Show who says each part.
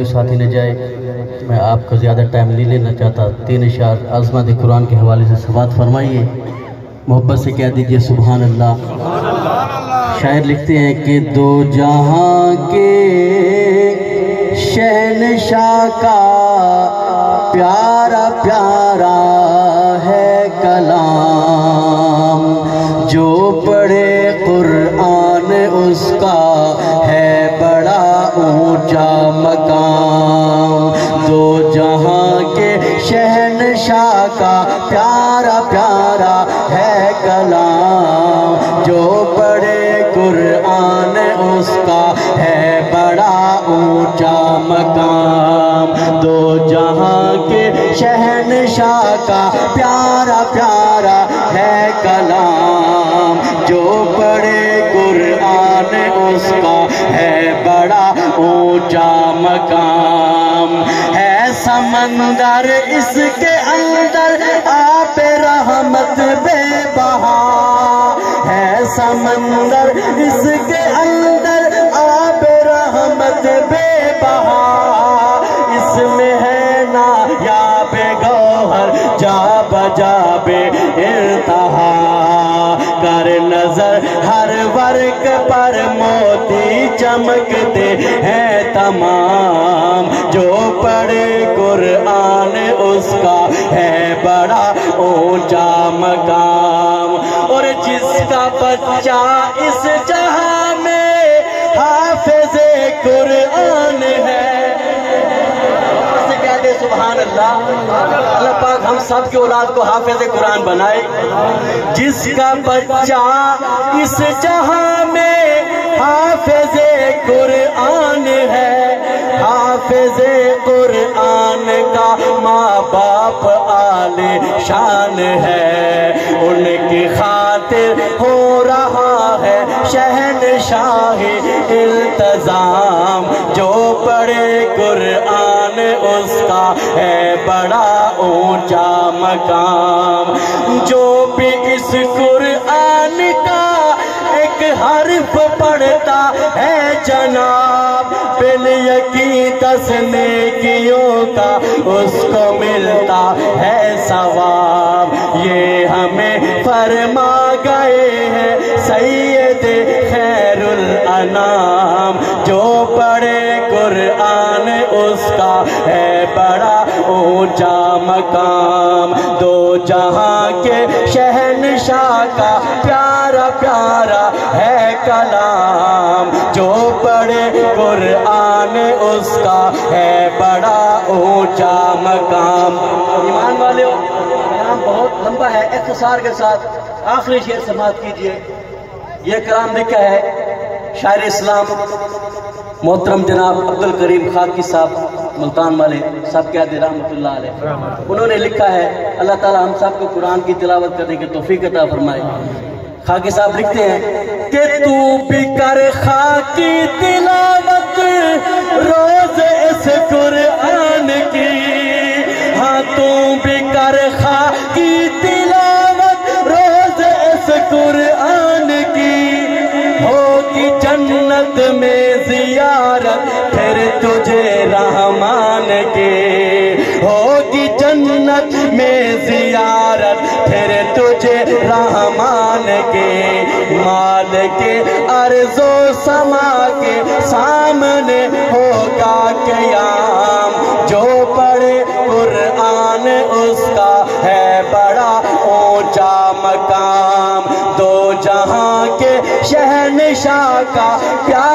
Speaker 1: کوئی ساتھی نہ جائے. میں آپ کو زیادہ ٹائم نہیں لینا چاہتا. 3 اشعار عظمت قرآن کے حوالے سے سماعت فرمائیے. محبت سے کہہ دیجئے سبحان اللہ. شاعر لکھتے ہیں کہ دو جہاں کے شہنشاہ کا پیارا پیارا ہے کلام. جو پڑھے قرآن اس کا ہے بڑا اونچا مقام. دو جہاں کے شہنشاہ کا پیارا پیارا ہے کلام. جو پڑھے قرآن اس کا ہے بڑا اونچا مقام. دو جہاں کے شہنشاہ کا پیارا پیارا ہے کلام. جو پڑھے قرآن اس کا ہے بڑا اونچا مقام. ہے سمندر اس کے اندر آپ رحمت بے بہا. ہے سمندر اس کے اندر آپ رحمت بے بہا. اس میں ہے نایاب گوہر جا بجا بے انتہا. کر نظر ہر ورق پر موتی چمکتے ہیں تمام. جو پڑھے قرآن اس کا ہے بڑا اونچا مقام. اور جس کا بچہ اس جہاں میں حافظ قرآن ہے. سبحان اللہ. اللہ پاک ہم سب کی اولاد کو حافظ قرآن بنائے. جس کا بچہ اس جہاں میں حافظ قرآن ہے. حافظ قرآن کا ماں باپ عالی شان ہے. ان کی خاطر ہو رہا ہے شہنشاہی التزام. جو پڑھے قرآن اس کا ہے بڑا اونچا مقام. جو بھی اس قرآن کا ایک حرف پڑھتا ہے جناب, بال یقین 10 نیکیوں کا اس کو ملتا ہے ثواب. یہ ہمیں فرما گئے ہیں سید خیر الانام. جو پڑھے قرآن اس کا ہے بڑا اونچا مقام. دو جہاں کے شہنشاہ کا پیارا پیارا ہے کلام. جو پڑھے قرآن اس کا ہے بڑا اونچا مقام. ایمان والے ہو, کلام بہت لمبا ہے. اختصار کے ساتھ آخری شعر سماعت کیجئے. یہ کلام لکھا ہے شاعر اسلام محترم جناب عبدالکریم خاکی صاحب ملتان والے سب کہہ دے رحمت اللہ علیہ. انہوں نے لکھا ہے. اللہ تعالیٰ ہم سب کو قرآن کی تلاوت کرنے کی توفیق عطا فرمائے. خاکی صاحب لکھتے ہیں کہ تو بھی کر خاکی تلاوت روز اس قرآن کی. ہاں تو بھی کر خاکی تلاوت روز اس قرآن کی. ہوگی جنت میں زیارت پھر تجھے رحمان کے. ہوگی جنت میں زیارت پھر تجھے رحمان کے. مالک ارض و سما کے سامنے ہوگا قیام. جو پڑھے قرآن اس کا ہے بڑا اونچا مقام. دو جہاں کے شہنشاہ کا پیار